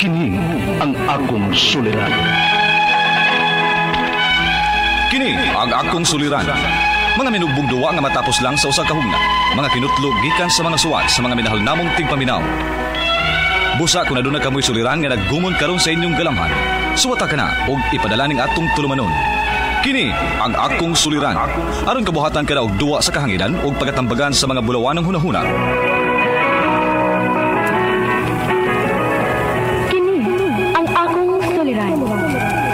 Kini ang akong suliran. Kini ang akong suliran. Mga minugbong duwa nga matapos lang sa usag ka hugna. Mga kinutlog gikan sa mga suwat sa mga minahal namong tigpaminaw. Busa kung aduna kamoy suliran nga naggumon karon sa inyong galamhan, suwata ka na og ipadala ning atong tulumanon. Kini ang akong suliran. Aron kabuhatan ka na og duwa sa kahanginan og pagatambagan sa mga bulawanong hunahuna. Kini ang akong suliran.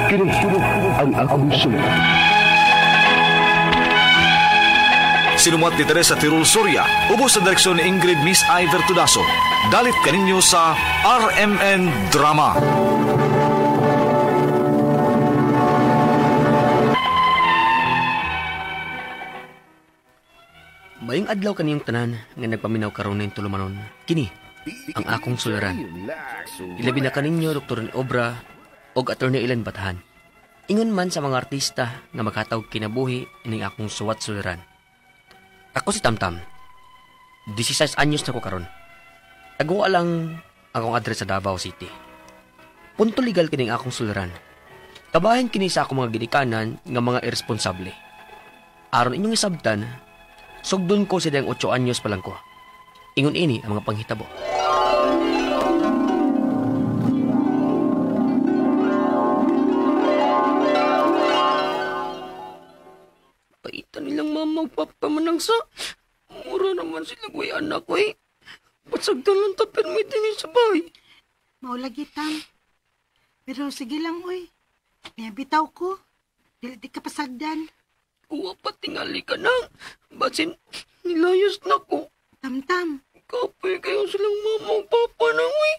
Kini ang akong suliran. Sinumat ni Teresa Tirul Soria, ubos sa direksyon ni Ingrid Miss Iver Tudaso. Dalit kaninyo sa RMN Drama. Mayong adlaw kaniyong tanan nga nagpaminaw karon ning tulumanon. Kini ang akong suliran. Ilabi na kaninyo Dr. Obra og Attorney Ilan Batahan. Ingon man sa mga artista nga makatawag kinabuhi ining akong suwat suliran. Ako si Tamtam. 16 anyos na ko karon. Taguwa lang akong address sa Davao City. Punto legal kining akong suliran. Kabahin kini sa akong mga ginikanan nga mga irresponsable. Aron inyong isabtan, sugdon ko sa dayang 8 anyos pa lang ko. Ingon ini ang mga panghitabo. Paitan nilang mama o papa manang sa. Mura naman sila ko anak ko eh. Patsagdan lang ta permite niyo sa bahay. Maulagi tam. Pero sige lang uy. Bitaw ko. Dili di ka pasagdan. Uwa pa tingali ka na. Basin nilayas na ko. Tamtam. Kapoy kayo silang mama o papa na uy.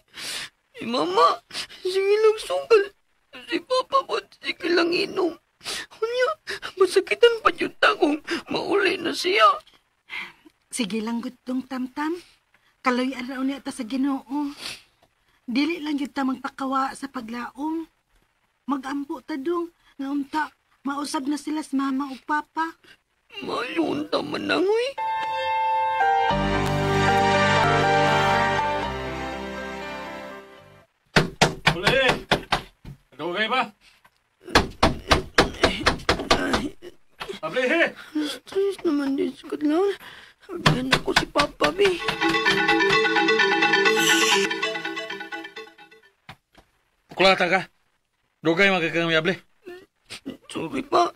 Si mama, sige lang sugal. Si papa po, sige lang inom. Kunya, masakitan pa yun kung mauli na siya. Sige lang gutong Tamtam. Kaloy araw niya ta sa Ginoo. Dili lang yun ta magpakawa sa paglaom. Magampo ta dong nga unta mausab na sila sa mama o papa. Mayon taman na uy. Uli! Nagawa kayo ba? Abli, he! Stress naman din sa kadlaw. Agyan ako si Papa, be. Kulata ka. Dugay magkakang Abli. Sorry pa.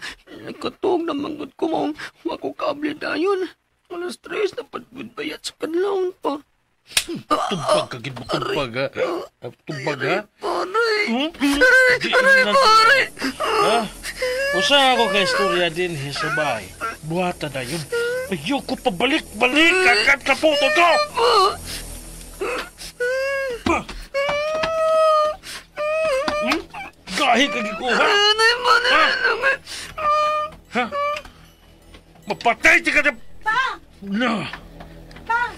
Nagkatog na manggod ko maong makukable dayon. Alas 3 na padbayat sa kadlaw pa. Tumpag ka, gid mo tumpag, ha? Tumpag, ha? Aray, pare! Ha? Usa ako ka istorya din sa bahay. Buhatan na yun. Ayoko pabalik-balik agad sa puto ko! Gahi ka gikuha! Ha? Mapatay ti ka na... Pa! No! Pa!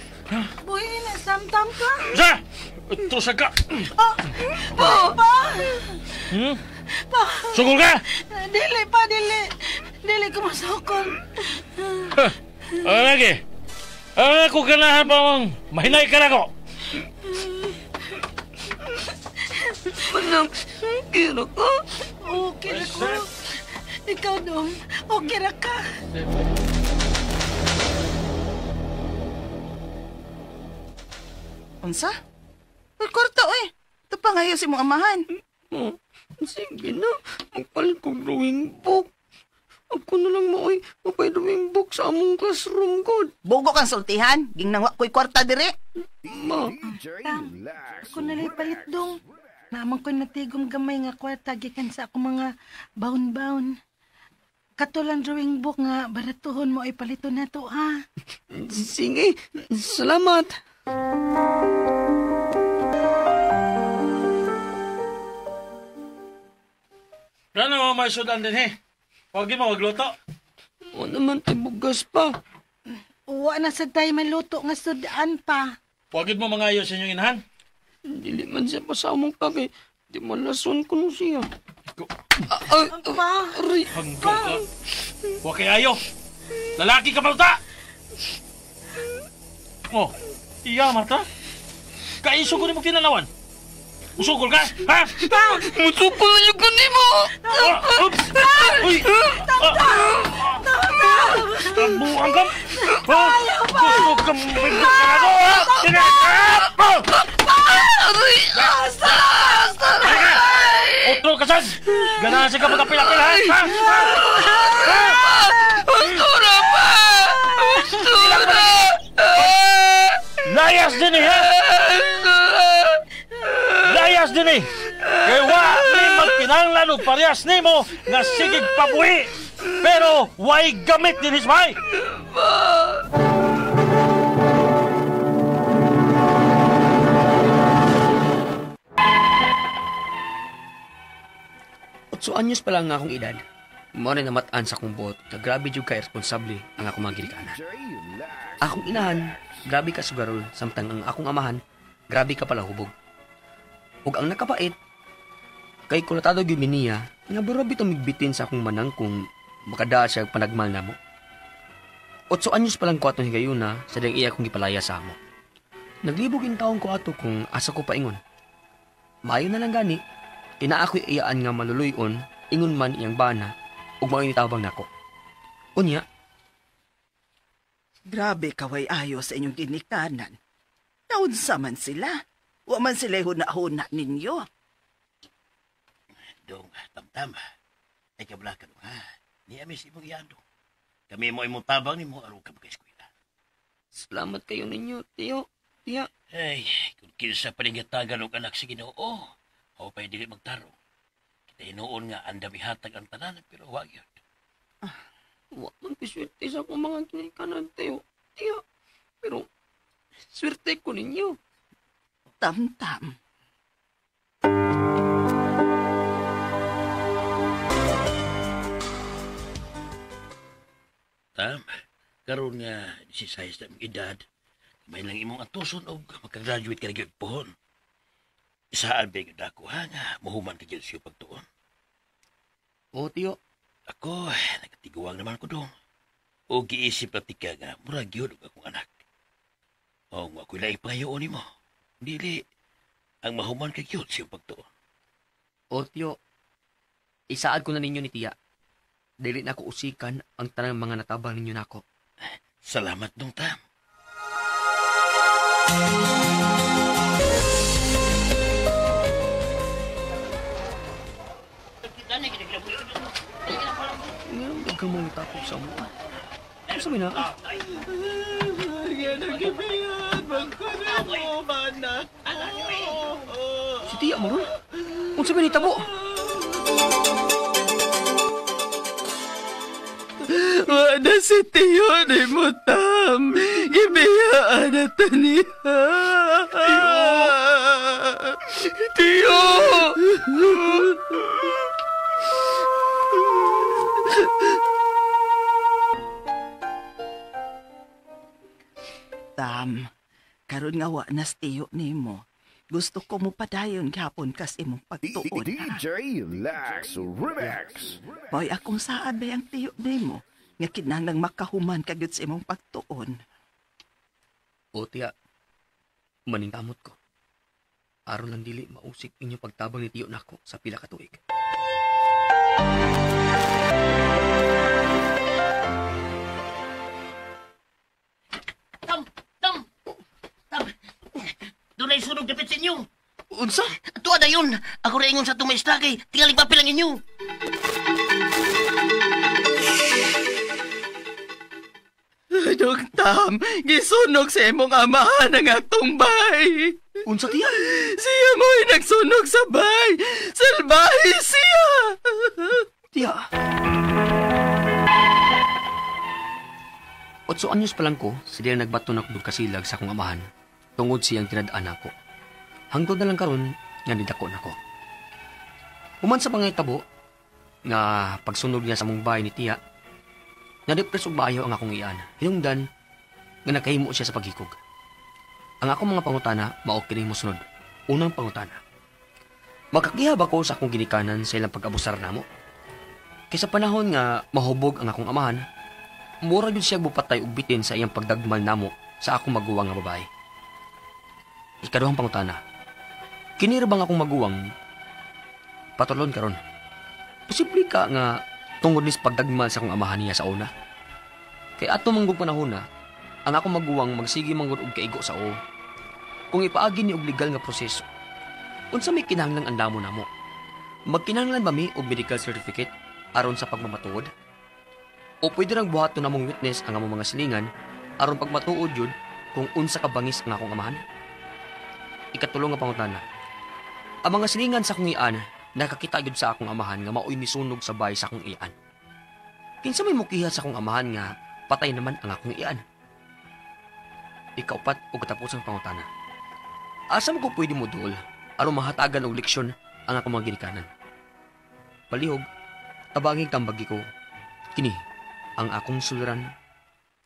Buhay na Tamtam ka? Sa! Ito sa ka! Pa! Pa! Pa! Sugol ka! Dili pa, dili. Dili ko masukol. Ano lagi? Ako ganahan pa mong mahinay ka na ko! Manang, kira ka? Okay na ko. Ikaw dong, okay na ka. Unsa? Uy, kwarta, uy. Ito pa ngayon si mong amahan. Sige na, magpalit kong drawing book. Ako na lang maoy, mapay drawing book sa among classroom god. Bugo kang sultihan. Ging nang wako'y kwarta dire. Ma, Tam, ako nalay palit dong. Naamang ko natigom gamay nga kwarta gikan sa ako mga baon-baon. Katulang drawing book nga baratuhon mo ay palito na to, ha? sige, salamat. Ano mo may sudan din, he? Huwag mo magluto. O naman tibugas pa. Uwa na sa tayo maluto nga sudaan pa. Huwag mo mga ayos sa inyong inahan. Dili man siya pasamong kami. Di malason ko no siya. Pa! Hanggang ka. Huwag kayo ayo. Lalaki ka palta! Oh, iya mata. Kaiso ko ni mo kinanawan. Musukol ka? Ha? Musukol na yung kunin mo! Uy! Tabuang ka! Gusto ka mabigyan ka na to, ha? Aray! Asta! Otro ka sad! Ganasin ka magkapilapil, ha? Basura pa! Basura! Layas din eh, ha? Layas din eh! Kaya wa ni magkinahanglan og parehas nimo nga sigig pabuhi! Pero way gamit din hismay! Otso anyos pa lang nga akong edad. Mo na namataan sa akong buot na grabe jud ka irresponsable ang akong mga ginikanan. Akong inahan, grabe ka sugarol, samtang ang akong amahan, grabe ka pala hubog. Ug ang nakapait, kay kulatado gyud niya, nga barabi tumigbitin sa akong manang kung makada siya panagmal namo. 8 anyos pa lang ko atong higayuna sa diyang iya kong gipalaya sa amo. Naglibog in taong ko ato kung asa ko paingon. Maayo na lang gani, ina ako'y iyaan nga maluluyon, ingon man iyang bana, ug mao initabang nako. Unya, Grabe kaway ayo sa inyong ginikanan. Naunsa man sila. Wa man sila huna-huna ninyo. Dong, tamtam. Ay kablakan mo, ha? Ni amis imong iyando. Kami mo imong tabang ni mo aron ka mag-eskwela. salamat kayo ninyo, tiyo, tiya. Ay, kung kinsa pa rin gatagan og anak sa Ginoo, o pa'y dili magtarong. Kita inoon nga andami hatag ang tanan, pero wag yun. Wa man kiswerte sa akong mga ginikanan, tiyo, tiya. Pero, swerte ko ninyo. Tamtam. Tam, karon nga 16 na imong edad, may lang imong atuson og makagraduate ka na gyud pohon. Saan ba yung dako ha nga mahuman ka dyan siyo pagtuon? O, tiyo, Ako, nagtiguang naman ko dong. O giisip na tika nga, murag yun og akong anak. O nga ako'y laing pangayoon ni mo. Dili, ang mahuman ka yun siyo pagtuon. o, tiyo. Isaad ko na ninyo ni tiya. Dili na ako usikan ang tanang mga natabang ninyo nako. Salamat dong, Tam. Ngayon, dagang mong tapos sa mo. Ano sabi na? Si tiya mo ron? Kung sabi ni tabo? Wala si Tiyo ni mo, Tam. Gibiyaan na taniha. Tiyo! Tam, karon nga wa na si Tiyo ni mo. Gusto ko mo padayon gapon kas imong pagtuon. DJ Lax Remix. Boy, akong saan ba ang Tiyo ni mo? Nga kinahanglang makahuman kagyud sa imong pagtuon. O, tiya. Maningkamot ko. Aron lang dili mausik inyo pagtabang ni tiyo nako sa pila ka tuig. Tam! Doon ay sunog dapit sa inyo. Unsa? Tuwa na yun. Ako rin ingon sa tumaista kay tingaling papel ang inyo. Dog Tam, gisunog sa imong amahan ang atong bay. Unsa tiya? Siya mo'y nagsunog sa bay. Salbahe siya. Tiya. 8 anyos pa lang ko, sila nagbato na kong kasilag sa akong amahan. Tungod siyang tinadaan ako. Hangtod na lang karon nga nidako nako. Human sa pangitabo, nga pagsunog niya sa mong bahay ni tiya, na-depress og maayo ang akong iyan. Hinungdan, nga nakahimo siya sa paghikog. Ang akong mga pangutana, mao kini mo sunod. Unang pangutana. Makakihab ako sa akong ginikanan sa ilang pag-abusar namo. Kaysa panahon nga mahubog ang akong amahan, mura yun siya bupatay og bitin sa iyang pagdagmal namo sa akong maguwang nga babae. Ikaduhang pangutana. Kini ra bang akong maguwang patulon karon? Posible ka nga tungod nis pagdagmal sa akong amahan niya sa una. Kay ato manggug panahon na, ang akong maguwang magsige manggod og kaigo sa o. Kung ipaagi ni og legal nga proseso, unsa may kinahanglang andamo namo? Magkinahanglan ba mi og medical certificate aron sa pagmamatuod? O pwede rang buhaton namong witness ang among mga silingan aron pagmatuod yun kung unsa ka bangis ang akong amahan? Ikatulong nga pangutana. Ang mga silingan sa akong ian, nakakita gyud sa akong amahan nga maoy misunog sa bahay sa akong ian. Kinsa may mukiha sa akong amahan nga patay naman ang akong ian? Ikaupat o katapusang pangutana. Asa mo ko pwede mo duol aron mahatagan og leksyon ang akong mga ginikanan? Palihog, tabangin kambagi ko. Kini, ang akong suliran,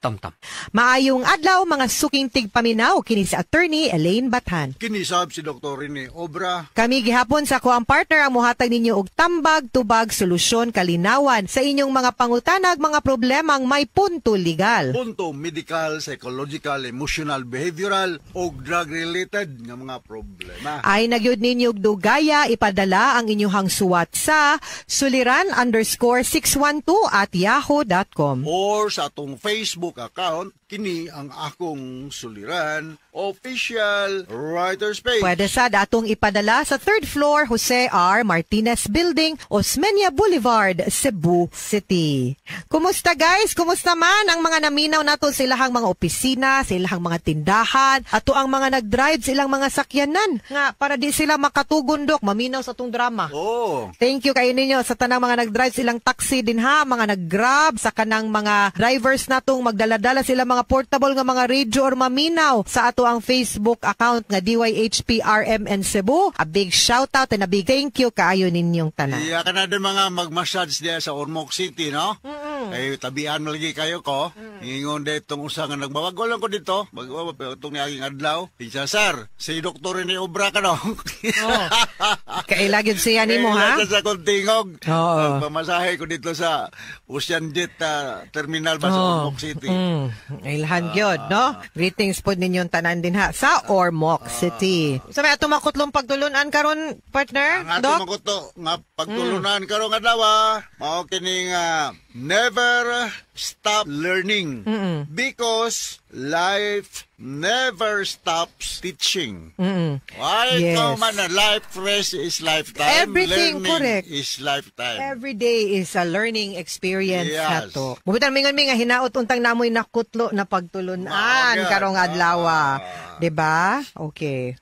Tamtam. Maayong adlaw mga suking tigpaminaw kini si Attorney Elaine Bathan. Kinisab si Dr. Rene Obra. Kami gihapon sa kuang partner ang muhatag ninyo og tambag, tubag, solusyon, kalinawan sa inyong mga pangutanag, mga problemang may punto legal. Punto medical, psychological, emotional, behavioral o drug-related nga mga problema. Ay nagyud ninyo og dugaya ipadala ang inyong suwat sa suliran_612@yahoo.com Or sa atong Facebook account, kini ang akong suliran, official writer's page. Pwede sa datong ipadala sa 3rd floor Jose R. Martinez Building, Osmeña Boulevard, Cebu City. Kumusta guys? Kumusta man ang mga naminaw nato sa ilahang mga opisina, sa ilahang mga tindahan, ato ang mga nag-drive sa ilang mga sakyanan nga para di sila makatugundok, maminaw sa tong drama. Oh. Thank you kayo ninyo sa tanang mga nag-drive silang taxi din ha, mga nag-grab, sa kanang mga drivers natong magdaladala sila mga portable nga mga radio or maminaw sa ato ang Facebook account nga DYHPRMN Cebu. A big shout out and a big thank you kaayo ninyong tanan. Iya ka na din mga mag-massage diya sa Ormoc City, no? Ay tabian lagi kayo ko. Ingon de itong usa nga nagbabago lang ko dito. Bago itong niaging adlaw. Isa sir, si Dr. Rene Obra ka no. Kailagid siya nimo ha. Sa kontingog. Oo. Pamasahe ko dito sa Ocean Jet Terminal ba sa Ormoc City. Ilhan gyud, no? Greetings po ninyong tanan din ha sa Ormoc City. Sa may ato makutlong pagtulunan karon partner, ang ato Doc? makuto nga pagtulunan karon adlaw mao kining never stop learning because life never stops teaching. Why Yes. man na life rest is lifetime. Everything learning correct. is lifetime. Every day is a learning experience Yes. nato. Mubitan mingon mi nga hinaot untang namoy nakutlo na pagtulunan Maaga. karong adlaw. 'Di ba? Okay.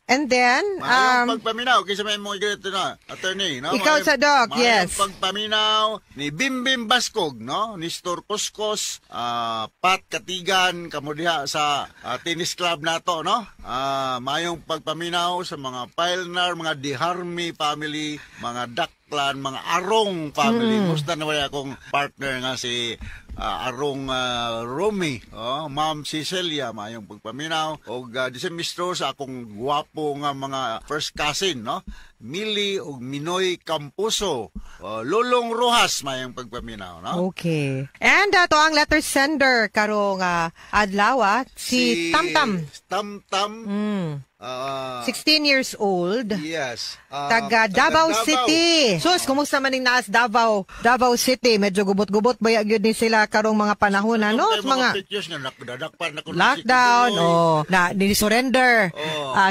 And then, Mayong pagpaminaw, kaysa may mga ganito na, attorney, no? Ikaw sa Doc, yes. Mayong pagpaminaw ni Bimbim Baskog, no? Ni Stor Kuskus, Pat Katigan, kamudiha sa tennis club nato, no? Mayong pagpaminaw sa mga Pilnar, mga Diharmi family, mga Daklan, mga Arong family. Musta na wala akong partner nga si Arong Romy, Ma'am Cecilia, mayong pagpaminaw, o disemistro sa akong guwapo nga mga first cousin, no? Mili o Minoy Campuso, Lulong Rojas, mayong pagpaminaw, no? okay. And ato ang letter sender karong adlaw si Tamtam. Tamtam. 16 years old. Yes. Taga Davao City. Sus, kumusta man ning naas Davao City? Medyo gubot-gubot ba gyud ni sila karong mga panahon ano? Mga pictures nga nakadadakpan na lockdown na ni-surrender.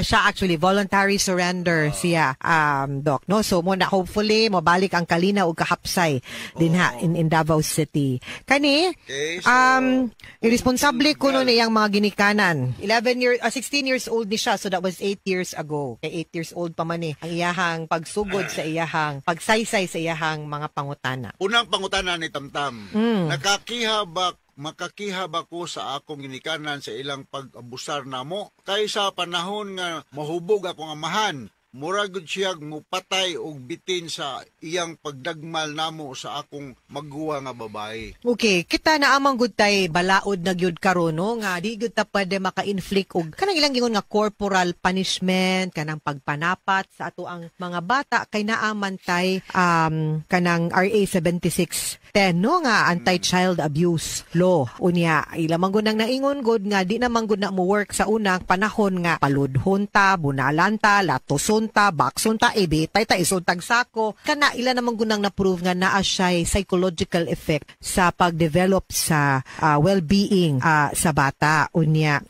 Siya actually voluntary surrender siya, Doc, no? So mo na hopefully mabalik ang kalina ug kahapsay din ha in Davao City. Kani Okay, so, irresponsible kuno niyang mga ginikanan. 16 years old ni siya, so that was 8 years ago. Kay 8 years old pa man ang iyahang pagsugod sa iyahang pagsaysay sa iyahang mga pangutana. Unang pangutana ni Tamtam, makakihab ako sa akong ginikanan sa ilang pag-abusar namo kaysa panahon nga mahubog akong amahan murag gud siya mupatay og bitin sa iyang pagdagmal namo sa akong magguwa nga babae. Okay, kita na amang gud tay balaod na gyud karon no nga di gyud ta pwede maka-inflict og kanang ilang gingon nga corporal punishment kanang pagpanapat sa ato ang mga bata kay naaman tay kanang RA 7610 no nga anti-child abuse law. Unya ila man gud nang naingon gud nga di naman gud na mo work sa unang panahon nga paludhon ta, bunalan ta, latoson ta, bakson ta, ibitay ta, isuntag sako. Kana ila naman gud nang na-prove nga naa siya psychological effect sa pagdevelop sa well-being sa bata. Unya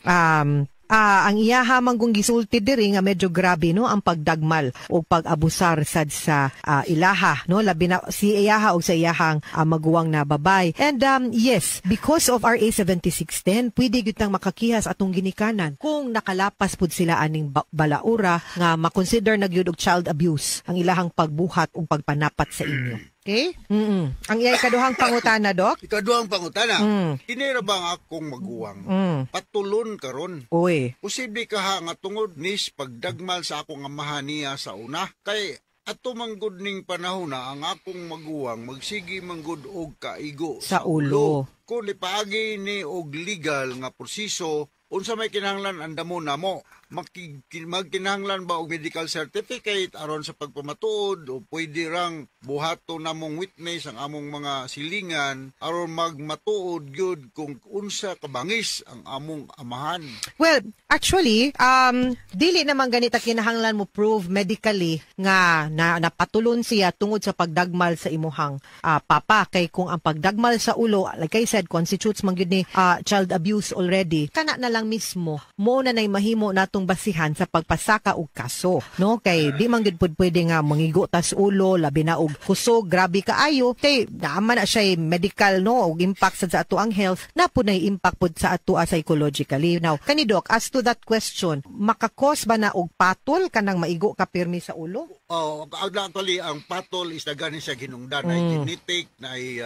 ang iyaha manggong gisulti diri nga medyo grabe no ang pagdagmal o pag-abusar sad sa ilaha no labi na si iyaha o sa iyahang maguwang na babay. And yes, because of RA 7610 pwede gyud tang makakihas atong ginikanan kung nakalapas pud sila aning balaura nga makonsider na gyud og child abuse ang ilahang pagbuhat o pagpanapat sa inyo. Okay? Ang iyay ikaduhang pangutana, Dok? Ikaduhang pangutana. Kinira ba ang akong maguwang? Patulon karon. Uy. Posible ka nga tungod nis pagdagmal sa akong amahan niya sa una. Kay ato manggod ning panahon na ang akong maguwang magsigi manggod og kaigo sa ulo. Kung ipaagi ni og legal nga proseso, unsa may kinahanglan andamo namo? Magkinahanglan ba og medical certificate aron sa pagpamatuod o pwede rang buhato namong witness ang among mga silingan aron magmatuod gyud kung unsa kabangis ang among amahan? Well, actually, dili naman ganita kinahanglan mo prove medically nga napatulon siya tungod sa pagdagmal sa imuhang papa. Kay kung ang pagdagmal sa ulo, like I said, constitutes man gyud ni child abuse already, kana na lang mismo mo na nay mahimo natong basihan sa pagpasaka og kaso, no? Kay di man gid pwede nga mangigo tas ulo labi na og kusog grabe kaayo kay naaman na siya medical no og impact sa ato ang health na punay impact pud sa ato psychologically. Now kani Doc, as to that question, makakos ba na og patol kanang maigo ka pirmi sa ulo? Actually ang patol is dagani sa ginungdan ay genetic na ay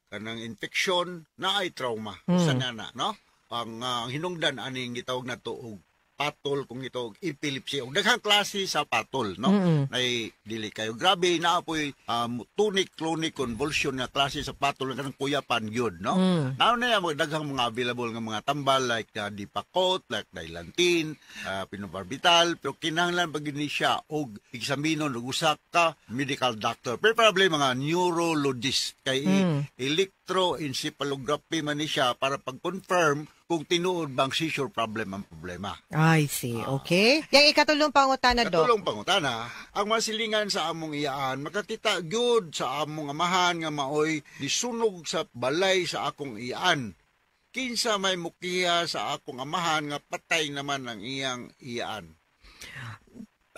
kanang infection na ay trauma sa nana, no? Ang hinungdan aning gitawag nato og patol kung ito epilepsy o daghang klase sa patol no ay dili kayo grabe na apoy tonic clonic convulsion nga klase sa patol kanang kuyapan gyud no now na yung daghang mga available nga mga tambal like Dipacot, like Dilantin, Pinobarbital, pero kinahanglan pag ni siya og examinon og usa ka medical doctor, preferably mga neurologist kay electroencephalography man ni siya para pag-confirm kung tinuod bang seizure problem ang problema. I see. Okay. Yang ikatulong pangutana, Dok. Katulong pangutana, ang masilingan sa among iyaan, makakita gyud sa among amahan nga maoy disunog sa balay sa akong iyaan. Kinsa may mukiha sa akong amahan nga patay naman ang iyang iyaan.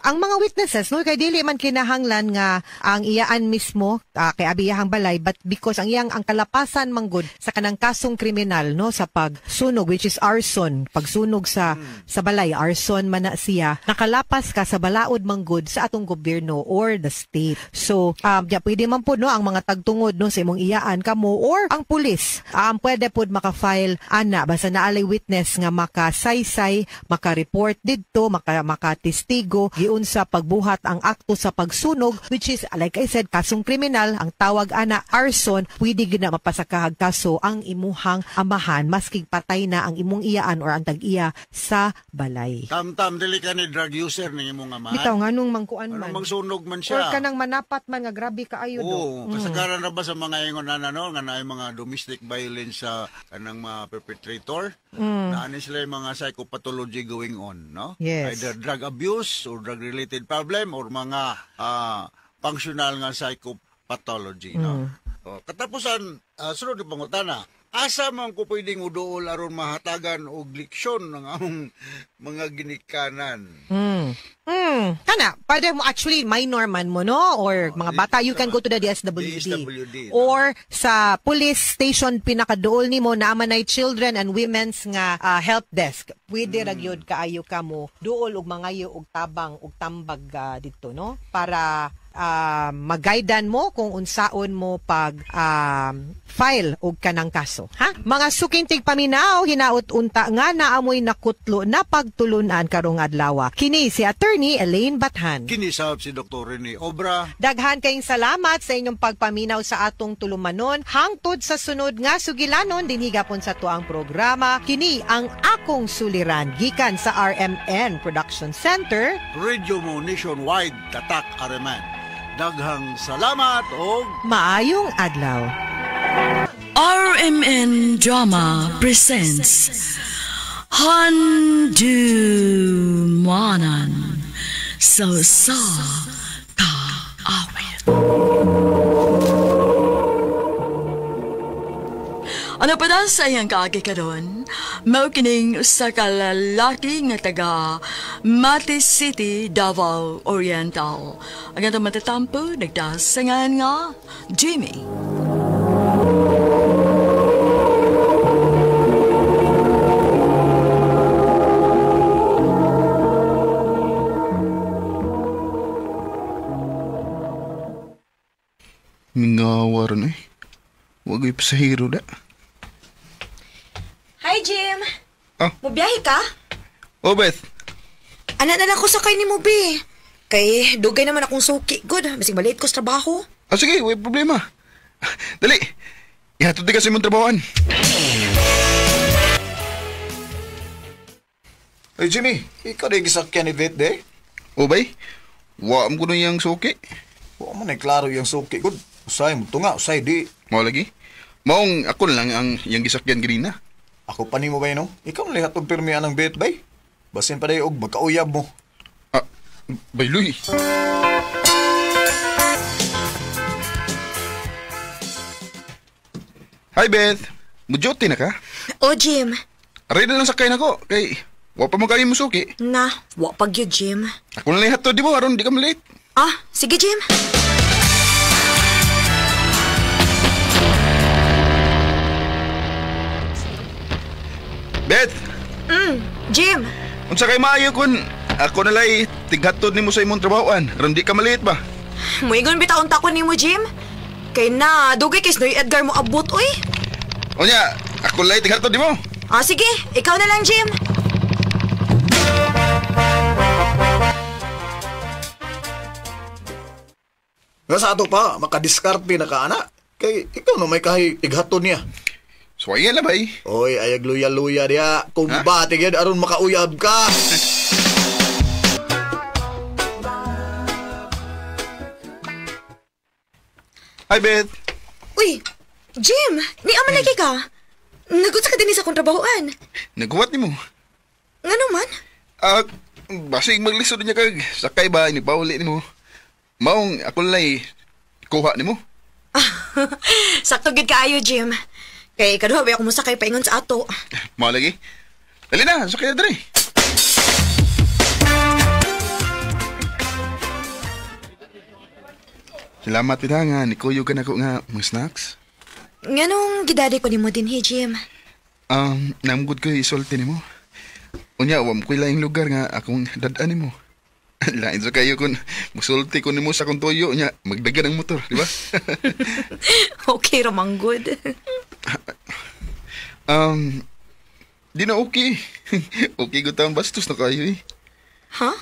Ang mga witnesses, no, kay dili man kinahanglan nga ang iyaan mismo kay abiyahang balay, but because ang iyang ang kalapasan manggod sa kanang kasong kriminal, no, sa pagsunog, which is arson, pagsunog sa balay, arson man na siya, nakalapas ka sa balaod manggod sa atong gobyerno or the state. So, pwede man po, no, ang mga tagtungod, no, sa imong iyaan kamo or ang pulis, pwede po maka-file ana, basta naalay witness nga makasaysay, maka-report didto, makatestigo, sa pagbuhat ang akto sa pagsunog, which is, like I said, kasong kriminal, ang tawag ana arson, pwede gid na mapasakahag kaso ang imuhang amahan, maski patay na ang imong iyaan or ang tag-iya sa balay. Tam-tam, dili ka ni drug user ng imong amahan. Bitaw, nga nung mangkuan man. Anong magsunog man siya. Or kanang manapat man, nga grabe kaayo do. Oo, kasagaran na ba sa mga ingon na no, nga na mga domestic violence sa kanang mga perpetrator? Na ano sila yung mga psychopathology going on, no? Yes. Either drug abuse or drug-related problem or mga functional nga psychopathology, no? Katapusan, sunod na pangutana, asa man ko pwedeng udool aron mahatagan og leksyon ng among mga ginikanan? Kana, pwede mo actually minor man mo, no? Or mga bata, you can go to the DSWD. Or sa police station pinakadool ni mo na amanay children and women's nga help desk. Pwede ragyod kaayo ka mo dool og mangayo og tabang og tambag dito, no? Para magaidan mo kung unsaon mo pag file og kanang kaso. Ha? Mga sukintig paminaw, hinaut unta nga naamoy nakutlo na pagtulunan karong adlaw. Kini si Attorney Elaine Bathan. Kinisab si Dr. Rene Obra. Daghan kayong salamat sa inyong pagpaminaw sa atong tulumanon. Hangtod sa sunod nga sugilanon, dinhigapon sa tuang programa. Kini ang akong suliran gikan sa RMN Production Center. Radio mo nationwide, tatak Areman. Daghang salamat o Maayong adlaw. RMN Drama presents Handumanan Sa Kaawit. Ano pa na sa iyang kaagi ka doon? Maukining sa kalalaki nga taga Mati City, Davao Oriental. Ang ito matatampo, nagdasangan nga, Jimmy. Ngawar na eh. Huwag ay pasahero na. Hi, Jim. Ah? Mubiyahe ka? Oh, Beth. Anak na lang ko sakay ni Mubi. Kay dugay naman akong suki. Good, masing maliit ko sa trabaho. Ah, sige, may problema. Dali. Ihatod di kasi mong trabahoan. Hey, Jimmy. Ikaw na yung gisakyan ni Beth, de? O, bay? Waam ko na yung suki. Huwag mo na klaro yung suki. Good. Usay mo ito nga, usay di. Mau lagi? Maong ako lang ang yung gisakyan ganina. Ako pa ni mo ba no? Ikaw na lihat ng pirmihan ng Beth, bay? Basin pa dayo og magkauyab mo. Ah, bayloy. Hi, Beth. Mujote na ka? O, Jim. Aray na lang sakay na ko. Kay, wa pa mo kayo musuki. Na, wa pag yun, Jim. Ako na lihat to, di mo? Aron, di ka malate. Ah, sige, Jim. Beth! Jim. Unsa kay maayo kun ako nalay tighatod nimo sa imong trabahoan. Aron di ka maliit ba? Muingon bitaon ta ko nimo, Jim. Kay na, dugay kay Snowy Edgar mo abot, oy. Unya, ako lay tighatod nimo. Ah, sige. Ikaw na lang, Jim. Nga sa ato pa, makadiskarte na ka, anak. Kay ikaw na may kahay ighaton niya. So, ayan na ba eh? Oy, ayag luya-luya diya. Kumbate yan, aron makauyab ka. Hi, Beth. Uy, Jim, ni aman lagi ka. Nagunsa ka din sa akong trabahoan. Naghuwat ni mo. Nga naman? Basig maglisod niya kag sakay ba ni Pauli ni mo. Maong ako lay kuha ni mo. Sakto gid kaayo, Jim. Kay kaduha ba ako musakay paingon sa ato. Mao lagi. Dali na, sakay na dre. Salamat pitangan, ikuyo ka na ko nga mga snacks. Nganong gidari ko nimo din, Jim? Namgud ko isulti ni mo. Unya, wam ko laing lugar nga akong dadaan ni mo. Lain sa kayo kun musulti ko nimo sa akong toyo nya magdagan ang motor, di ba? Okay ramang good. Di na okay. Okay ko tawang bastos na kayo eh. Ha?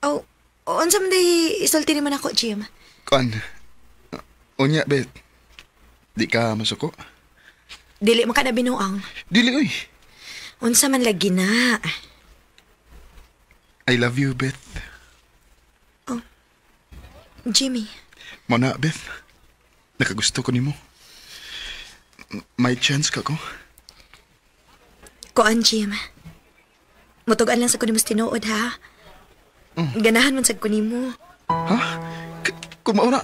Oh, unsa man day isulti naman ako, Jim? Kan. Unya, Beth. Di ka masuko? Dili man ka na binuang. Dili, oy. Unsa man lagi na. I love you, Beth. Oh, Jimmy. Mo na, Beth. Nakagusto ko nimo. May chance ka ko. Koan, Jim. Mutugan lang sa kunimos tinuod, ha? Ganahan man sa kunimo. Ha? Kung mauna,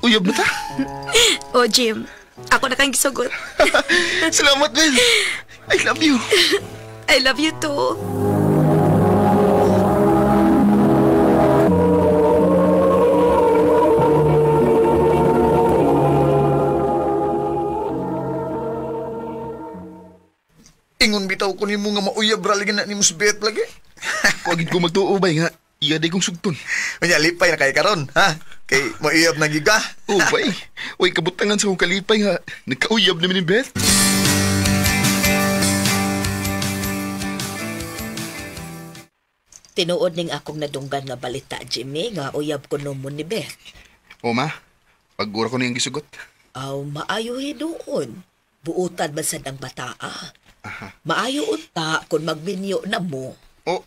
uyab na ta? Oh, Jim. Ako na kang gisugot. Salamat, Beth. I love you. I love you too. Ingon bitaw ko nimo nga mauyab ra lagi na nimo si Beth lagi. Wagid ko magtuo bay nga. iya di kong sugton. Unya, lipay na kay karon, ha? Kay mo iyab na giga. Oh, bay. Uy, kabutangan sa kong kalipay nga. Nagkauyab namin ni Beth. Tinuod ning akong nadunggan nga balita, Jimmy, nga uyab ko nomon ni Beth. O, ma. Pag-ura ko niyang gisugot. Aw, maayo doon. Buutan man sad ang bataa. Aha. Maayo unta kung magminyo na mo. Oh,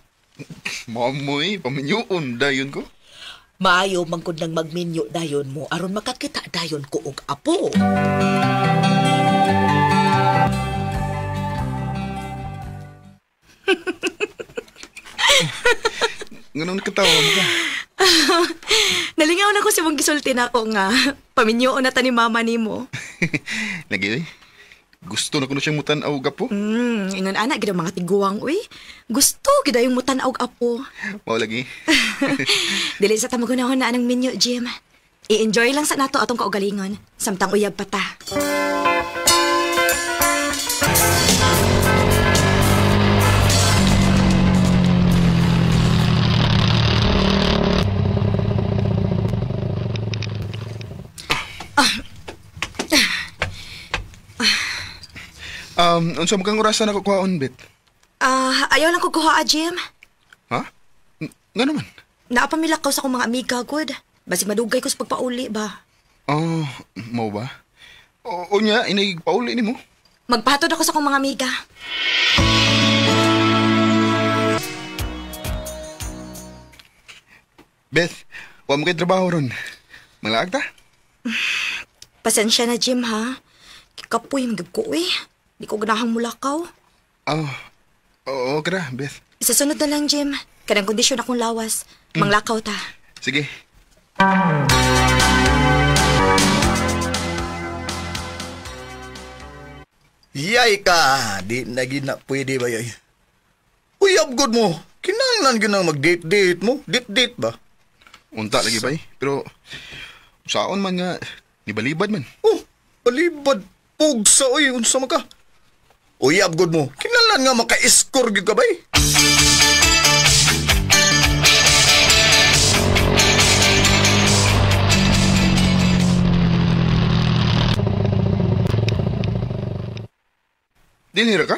mamoy, paminyuon dayon ko. Maayo man kung nang magminyo dayon mo aron makakita dayon ko og apo. Ganun katawa mo ka. Nalingaw na ko si mong gisulti na ako nga. Paminyoon na ta ni mama ni mo. Lagi, gusto na ko na siyang mutan-aw gapo. Ingon anak, gida mga tiguang, uy. Gusto, gida yung mutan-aw apo. Mao lagi. Dili sa tamagunahon na anang minyo, Jim. I-enjoy lang sa nato atong kaugalingon. Samtang uyab pa ta. Unsa mo kang orasan ako kuhaon, Bet? Ayaw lang ko kuha, Jim. Ha? Nga naman? Naapamilak ko sa akong mga amiga, good. Basig madugay ko sa pagpauli ba? Oh, mau ba? O niya, inay pauli ni mo? Magpahatod ako sa akong mga amiga. Beth, wa mo kay trabaho ron. Malaag ta? Pasensya na, Jim, ha? Kikapoy, magag ko, eh. Di ko ganahang mulakaw. Oo, kara, Beth. Isasunod na lang, Jim. Kanang kondisyon akong lawas. Manglakaw ta. Sige. Yay ka! Di na gina pwede ba yay? Uyab good mo. Kinanglan ginang mag-date-date mo. Date-date ba? Unta lagi ba eh. Pero, saon man nga, nibalibad man. Oh, balibad. Pugsa, oy. Unsa man ka? Uyab good mo. Kinanglan nga maka-score gid ka ba eh? Dinira ka?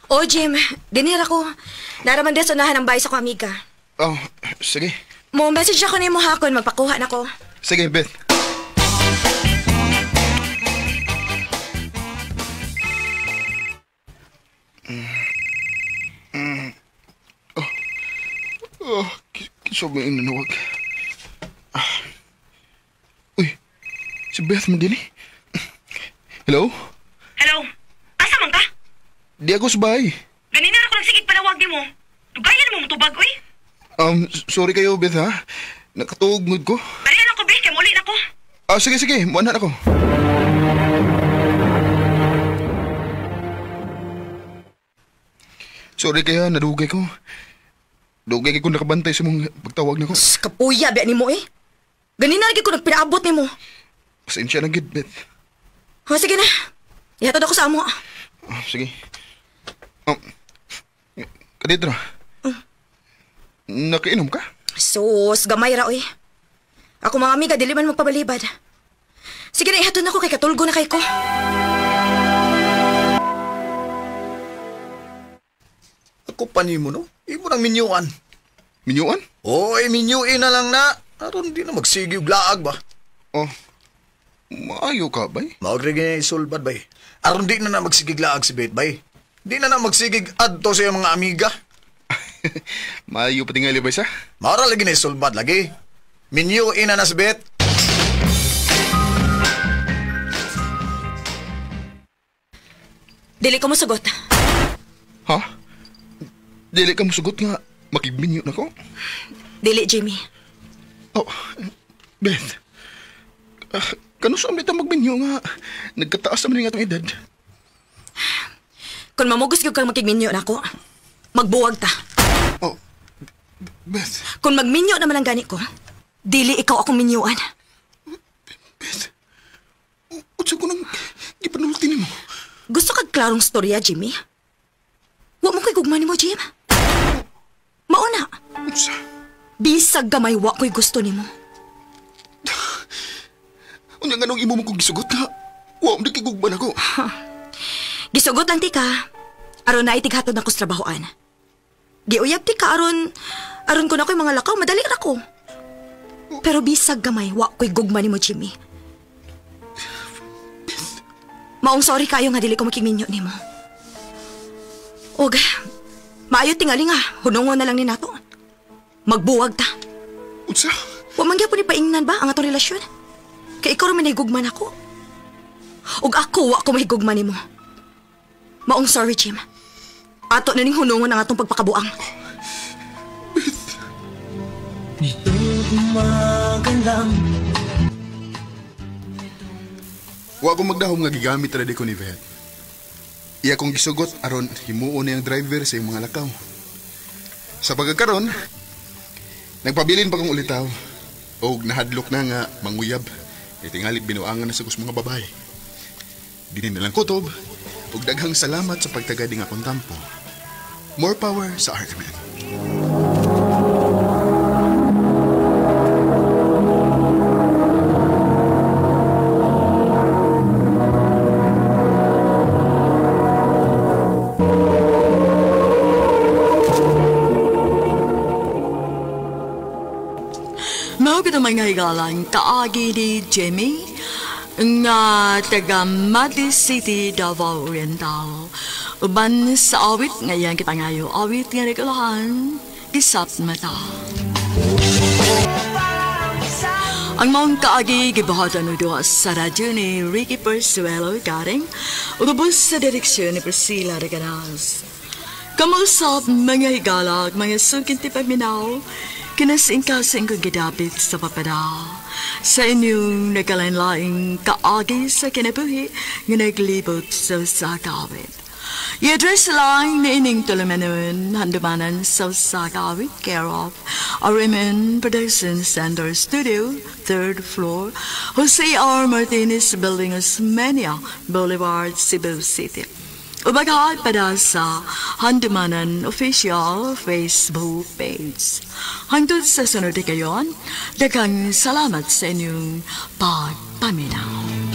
Oh, Jim. Dinira ko. Naraman din sa unahan ng bahay sa ko, amiga. Oh, sige. Mo message ako ni mo hakon. Magpakuha na ko. Sige, Beth. Kisog na inanawag. Uy, si Beth man din eh. Hello? Hello? Asa man ka? Di ako sa bahay. Ganina ako nagsigit palawag ni mo. Dugayan mo mutubag, oy. Sorry kayo, Beth, ha? Nakatugod ko. Barihan ako, Beth, kay muli na ko. Sige, muanan ako. Sorry kaya, nadugay ko. Dugay ko nakabantay sa mong pagtawag na ko. Kapuya, biya ni mo eh. Ganina lagi ko nagpinaabot ni mo. Pasensya na, gid, Beth. Sige na. Ihatod ako sa amo. Sige. Kaditra. Nakainom ka? Sus, gamay ra, oy. Ako mga amiga, dili man magpabalibad. Sige na, ihatod na ko kay katulgo na kay ko. Ako panimo, no? Imo nang minyuan. Minyuan? Oy, minyuin na lang na. Aron di na magsigig laag ba? Oh, maayo ka, bay? Maagre nga isulbad, bay. Aron di na magsigig laag si Beth, bay. Di na magsigig adto sa mga amiga. Maayo pa tingali, bay, sa? Mara lagi na isulbad, lagi. Minyuin na si Beth. Dili ko mo sugot. Ha? Dili ka mo sugot nga makigminyo na ko? Dili, Jimmy. Oh, Beth. Kano sa amita magminyo nga nagkataas naman nga itong edad? Kung mamugos ko kang makigminyo na ako, magbuwag ta. Oh, Beth. Kung magminyo naman ang gani ko, dili ikaw akong minyuan. Beth, utsa ko nang ipanulti ni mo. Gusto kag klarong storya, Jimmy? Huwag mo ko'y gugma ni mo, Jim. Mauna. Utsa? Bisag gamay wa ko'y gusto nimo. Unya nga nung imo mo kong gisugot na, wa mo nakigugban ako. Gisugot lang ti ka, aron na itighatod na ko sa trabahoan. Giuyab ti ka, aron ko na ko'y mga lakaw, madali ra ko. Pero bisag gamay, wa ko'y gugma nimo, Jimmy. Maong sorry kayo nga dili ko makiminyo nimo. Og, maayo tingali nga, hunungon na lang ni nato. Magbuwag ta. Unsa? Wa man gyapon ni paingnan ba ang atong relasyon? Kay ikaw rin mahigugman ako. Ug ako, wa ko mahigugman nimo. Maong sorry, Jim. Ato na ning hunungon ang atong pagpakabuang. Nito magandang. Wa ko magdahom nga gigamit ra di ko ni Beth. Iya kong gisugot aron himuon na yung driver sa yung mga lakaw. Sa pagkakaroon, nagpabilin pa kong ulitaw. O nahadlok na nga manguyab. E tingalit binuangan na sa kus mga babae. Dinin na lang kutob. Ug daghang salamat sa pagtagadi nga akong tampo. More power sa argument. Mao kita mga higalang kaagi ni Jimmy nga taga Mati City, Davao Oriental. Uban sa awit ngayon kita ngayo, awit nga nagalahan, isap mata. Ang mga kaagi gibahatan mo doon sa radyo ni Ricky Persuelo garing utubos sa direksyon ni Priscilla Reganas. Kamusap mga higalag, mga sukin ti paminaw, kinasingkasing kong gidabit sa papada. Sa inyong nagkalain-laing kaagi sa kinabuhi nga naglibot sa sakawit. I-address lang na ining tulumanon handumanan sa sakawit care of Ariman Production Center Studio, 3rd floor, Jose R. Martinez Building, Osmeña Boulevard, Cebu City. Ubagay pada sa Handumanan Official Facebook page. Hangtod sa sunod kayon, daghang salamat sa inyong pagpaminaw.